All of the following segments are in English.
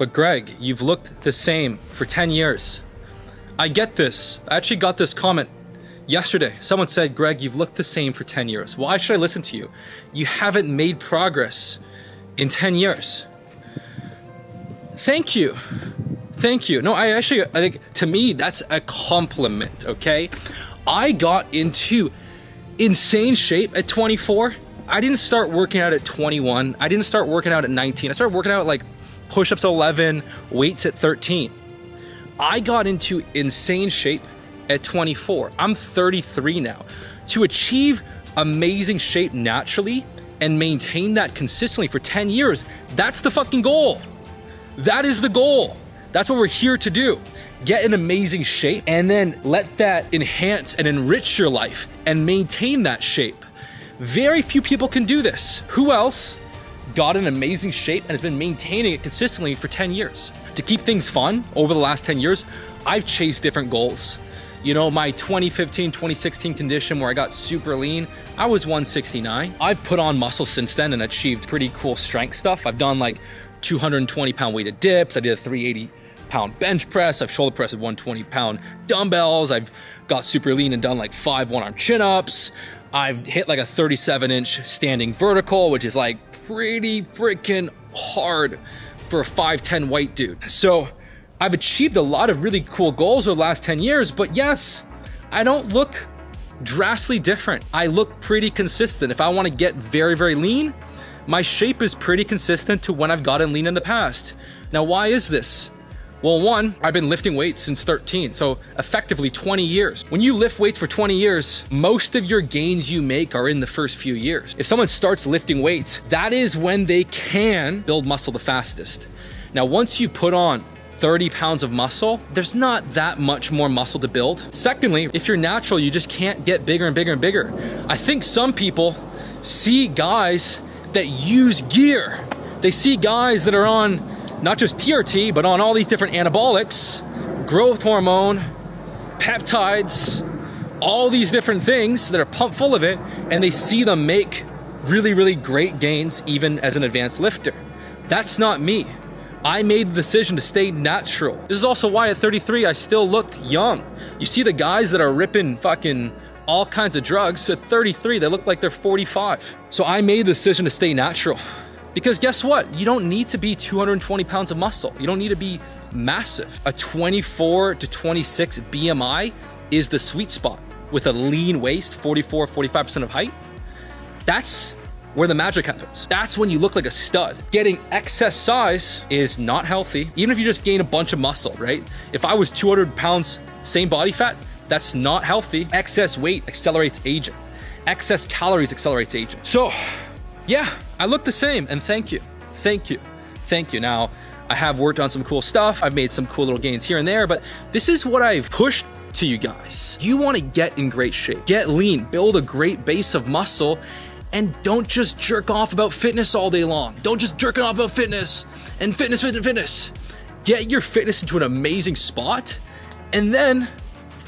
But Greg, you've looked the same for 10 years. I get this. I actually got this comment yesterday. Someone said, Greg, you've looked the same for 10 years. Why should I listen to you? You haven't made progress in 10 years. Thank you. Thank you. No, I think to me, that's a compliment, okay? I got into insane shape at 24. I didn't start working out at 21. I didn't start working out at 19. I started working out at like push-ups at 11, weights at 13. I got into insane shape at 24. I'm 33 now. To achieve amazing shape naturally and maintain that consistently for 10 years, that's the fucking goal. That is the goal. That's what we're here to do. Get in amazing shape and then let that enhance and enrich your life and maintain that shape. Very few people can do this. Who else got in amazing shape and has been maintaining it consistently for 10 years? To keep things fun over the last 10 years, I've chased different goals. You know, my 2015, 2016 condition where I got super lean, I was 169. I've put on muscle since then and achieved pretty cool strength stuff. I've done like 220 pound weighted dips. I did a 380 pound bench press. I've shoulder pressed with 120 pound dumbbells. I've got super lean and done like 5 one-arm chin-ups. I've hit like a 37-inch standing vertical, which is like pretty freaking hard for a 5'10" white dude. So I've achieved a lot of really cool goals over the last 10 years, but yes, I don't look drastically different. I look pretty consistent. If I want to get very, very lean, my shape is pretty consistent to when I've gotten lean in the past. Now, why is this? Well, one, I've been lifting weights since 13, so effectively 20 years. When you lift weights for 20 years, most of your gains you make are in the first few years. If someone starts lifting weights, that is when they can build muscle the fastest. Now, once you put on 30 pounds of muscle, there's not that much more muscle to build. Secondly, if you're natural, you just can't get bigger and bigger and bigger. I think some people see guys that use gear. They see guys that are on not just TRT, but on all these different anabolics, growth hormone, peptides, all these different things that are pumped full of it, and they see them make really, really great gains even as an advanced lifter. That's not me. I made the decision to stay natural. This is also why at 33, I still look young. You see the guys that are ripping fucking all kinds of drugs, at 33, they look like they're 45. So I made the decision to stay natural. Because guess what? You don't need to be 220 pounds of muscle. You don't need to be massive. A 24 to 26 BMI is the sweet spot with a lean waist, 44, 45% of height. That's where the magic happens. That's when you look like a stud. Getting excess size is not healthy, even if you just gain a bunch of muscle, right? If I was 200 pounds, same body fat, that's not healthy. Excess weight accelerates aging. Excess calories accelerates aging. So, yeah, I look the same, and thank you, thank you, thank you. Now, I have worked on some cool stuff. I've made some cool little gains here and there, but this is what I've pushed to you guys. You want to get in great shape, get lean, build a great base of muscle, and don't just jerk off about fitness all day long. Don't just jerk off about fitness and fitness, fitness, fitness. Get your fitness into an amazing spot, and then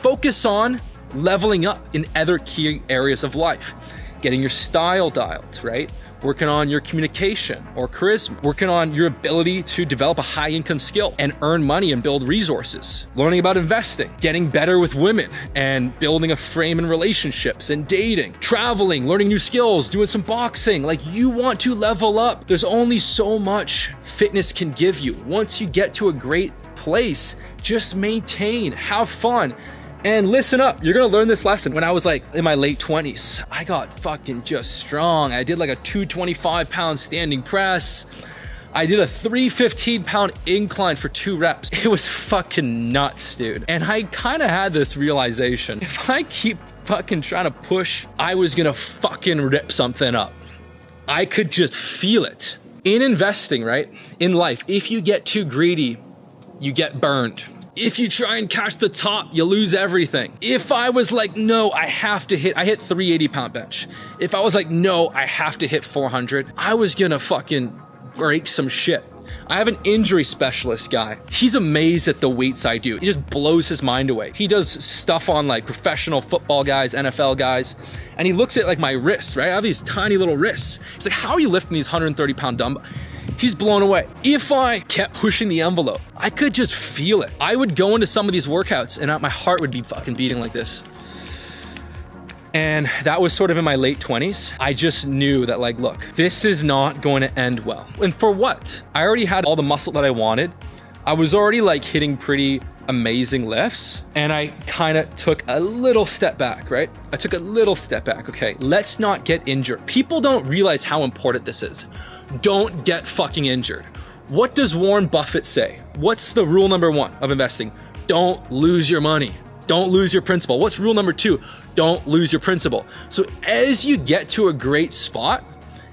focus on leveling up in other key areas of life. Getting your style dialed, right? Working on your communication or charisma, working on your ability to develop a high income skill and earn money and build resources, learning about investing, getting better with women and building a frame in relationships and dating, traveling, learning new skills, doing some boxing. Like, you want to level up. There's only so much fitness can give you. Once you get to a great place, just maintain, have fun. And listen up, you're gonna learn this lesson. When I was like in my late 20s, I got fucking just strong. I did like a 225 pound standing press. I did a 315 pound incline for 2 reps. It was fucking nuts, dude. And I kind of had this realization. If I keep fucking trying to push, I was gonna fucking rip something up. I could just feel it. In investing, right? In life, if you get too greedy, you get burned. If you try and catch the top, you lose everything. If I was like, no, I hit 380 pound bench. If I was like, no, I have to hit 400, I was gonna fucking break some shit. I have an injury specialist guy. He's amazed at the weights I do. He just blows his mind away. He does stuff on like professional football guys, NFL guys, and he looks at like my wrists, right? I have these tiny little wrists. He's like, how are you lifting these 130 pound dumbbells? He's blown away. If I kept pushing the envelope, I could just feel it. I would go into some of these workouts and my heart would be fucking beating like this. And that was sort of in my late 20s. I just knew that like, look, this is not going to end well. And for what? I already had all the muscle that I wanted. I was already like hitting pretty amazing lifts, and I kind of took a little step back, right? I took a little step back. Okay, let's not get injured. People don't realize how important this is. Don't get fucking injured. What does Warren Buffett say? What's the rule number 1 of investing? Don't lose your money. Don't lose your principal. What's rule number 2? Don't lose your principal. So as you get to a great spot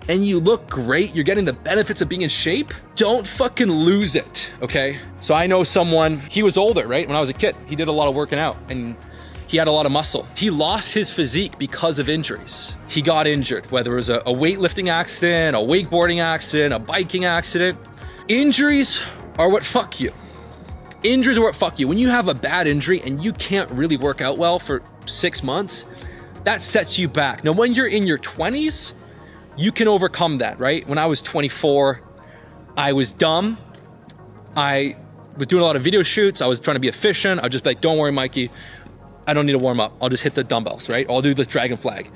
and you look great, you're getting the benefits of being in shape, don't fucking lose it, okay? So I know someone, he was older, right? When I was a kid, he did a lot of working out and he had a lot of muscle. He lost his physique because of injuries. He got injured, whether it was a weightlifting accident, a wakeboarding accident, a biking accident. Injuries are what fuck you. Injuries are what fuck you. When you have a bad injury and you can't really work out well for 6 months, that sets you back. Now, when you're in your 20s, you can overcome that, right? When I was 24, I was dumb. I was doing a lot of video shoots. I was trying to be efficient. I'd just be like, don't worry, Mikey. I don't need to warm up. I'll just hit the dumbbells, right? I'll do the dragon flag.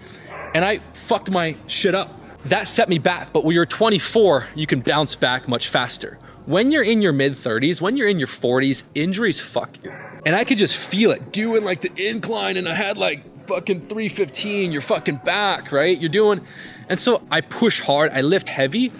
And I fucked my shit up. That set me back. But when you're 24, you can bounce back much faster. When you're in your mid 30s, when you're in your 40s, injuries fuck you. And I could just feel it doing like the incline, and I had like fucking 315, you're fucking back, right? You're doing, and so I push hard, I lift heavy,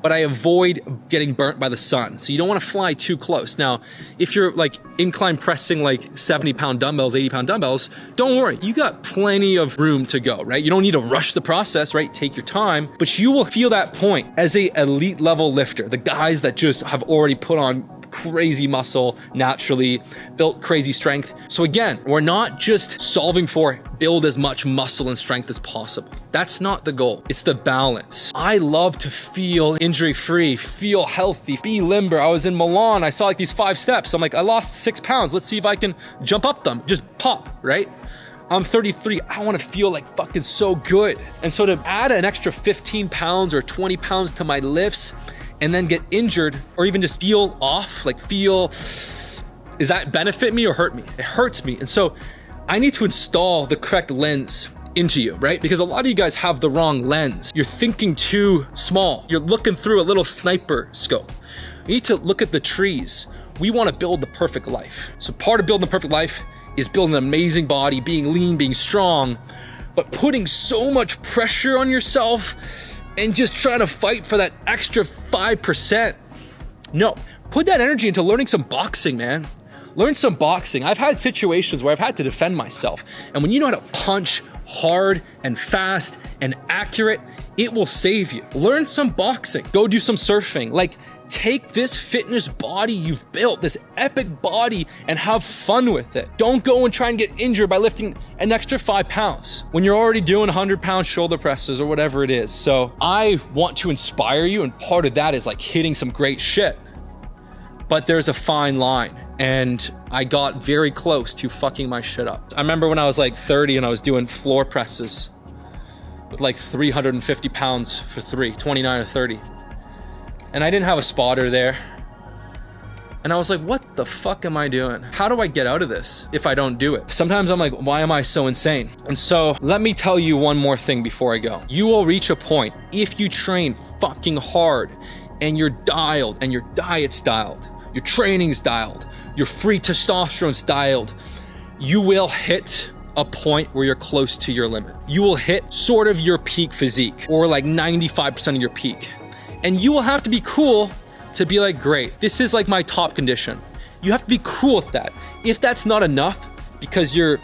but I avoid getting burnt by the sun. So you don't want to fly too close. Now, if you're like incline pressing like 70-pound dumbbells, 80-pound dumbbells, don't worry, you got plenty of room to go, right? You don't need to rush the process, right? Take your time, but you will feel that point as a elite level lifter, the guys that just have already put on crazy muscle, naturally built crazy strength. So again, we're not just solving for build as much muscle and strength as possible. That's not the goal. It's the balance. I love to feel injury free, feel healthy, be limber. I was in Milan, I saw like these 5 steps. I'm like, I lost 6 pounds. Let's see if I can jump up them. Just pop, right? I'm 33, I wanna feel like fucking so good. And so to add an extra 15 pounds or 20 pounds to my lifts and then get injured or even just feel off, like feel, does that benefit me or hurt me? It hurts me. And so I need to install the correct lens into you, right? Because a lot of you guys have the wrong lens. You're thinking too small. You're looking through a little sniper scope. You need to look at the trees. We wanna build the perfect life. So part of building the perfect life is building an amazing body, being lean, being strong, but putting so much pressure on yourself and just trying to fight for that extra 5%. No, put that energy into learning some boxing, man. Learn some boxing. I've had situations where I've had to defend myself. And when you know how to punch hard and fast and accurate, it will save you. Learn some boxing. Go do some surfing. Like, take this fitness body you've built, this epic body, and have fun with it. Don't go and try and get injured by lifting an extra 5 pounds when you're already doing 100-pound shoulder presses or whatever it is. So I want to inspire you, and part of that is like hitting some great shit. But there's a fine line, and I got very close to fucking my shit up. I remember when I was like 30 and I was doing floor presses with like 350 pounds for 29 or 30. And I didn't have a spotter there. And I was like, what the fuck am I doing? How do I get out of this if I don't do it? Sometimes I'm like, why am I so insane? And so let me tell you one more thing before I go. You will reach a point if you train fucking hard and you're dialed and your diet's dialed, your training's dialed, your free testosterone's dialed, you will hit a point where you're close to your limit. You will hit sort of your peak physique, or like 95% of your peak. And you will have to be cool to be like, great, this is like my top condition. You have to be cool with that. If that's not enough because you're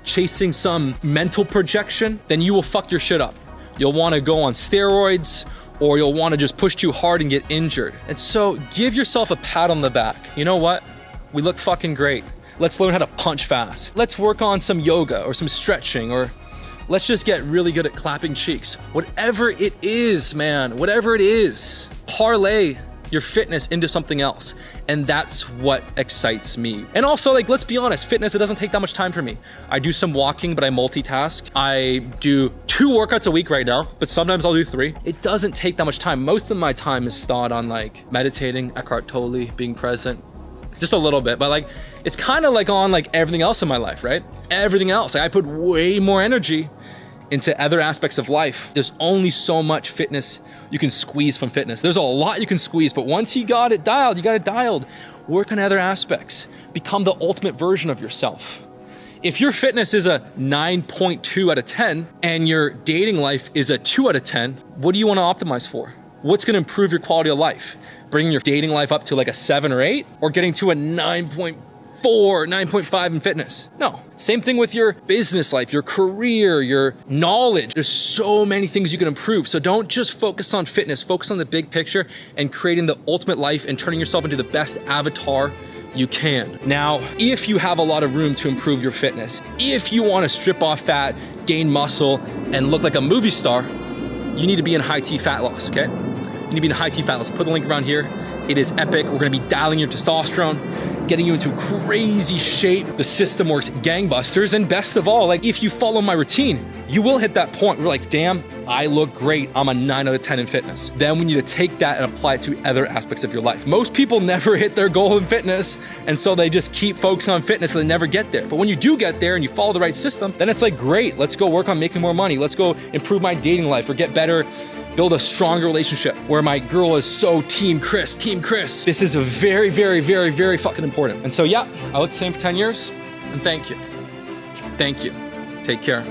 chasing some mental projection, then you will fuck your shit up. You'll wanna go on steroids, or you'll wanna just push too hard and get injured. And so give yourself a pat on the back. You know what? We look fucking great. Let's learn how to punch fast. Let's work on some yoga or some stretching, or let's just get really good at clapping cheeks. Whatever it is, man, whatever it is, parlay your fitness into something else. And that's what excites me. And also, like, let's be honest, fitness, it doesn't take that much time for me. I do some walking, but I multitask. I do 2 workouts a week right now, but sometimes I'll do 3. It doesn't take that much time. Most of my time is thought on like meditating, Eckhart Tolle, being present, just a little bit, but like, it's kind of like on like everything else in my life, right? Everything else, like I put way more energy into other aspects of life. There's only so much fitness you can squeeze from fitness. There's a lot you can squeeze, but once you got it dialed, you got it dialed. Work on other aspects. Become the ultimate version of yourself. If your fitness is a 9.2 out of 10 and your dating life is a 2 out of 10, what do you want to optimize for? What's going to improve your quality of life? Bringing your dating life up to like a 7 or 8, or getting to a 9.4, 9.5 in fitness? No. Same thing with your business life, your career, your knowledge. There's so many things you can improve. So don't just focus on fitness, focus on the big picture and creating the ultimate life and turning yourself into the best avatar you can. Now, if you have a lot of room to improve your fitness, if you want to strip off fat, gain muscle, and look like a movie star, you need to be in high T fat loss, okay? You need to be in high T fat loss. Put the link around here. It is epic. We're gonna be dialing your testosterone, getting you into crazy shape. The system works gangbusters, and best of all, like if you follow my routine, you will hit that point where like, damn, I look great. I'm a 9 out of 10 in fitness. Then we need to take that and apply it to other aspects of your life. Most people never hit their goal in fitness, and so they just keep focusing on fitness and they never get there. But when you do get there and you follow the right system, then it's like, great, let's go work on making more money. Let's go improve my dating life or get better, build a stronger relationship where my girl is so team Chris. This is a very, very, very, very fucking important. And so yeah, I looked the same for 10 years, and thank you. Thank you. Take care.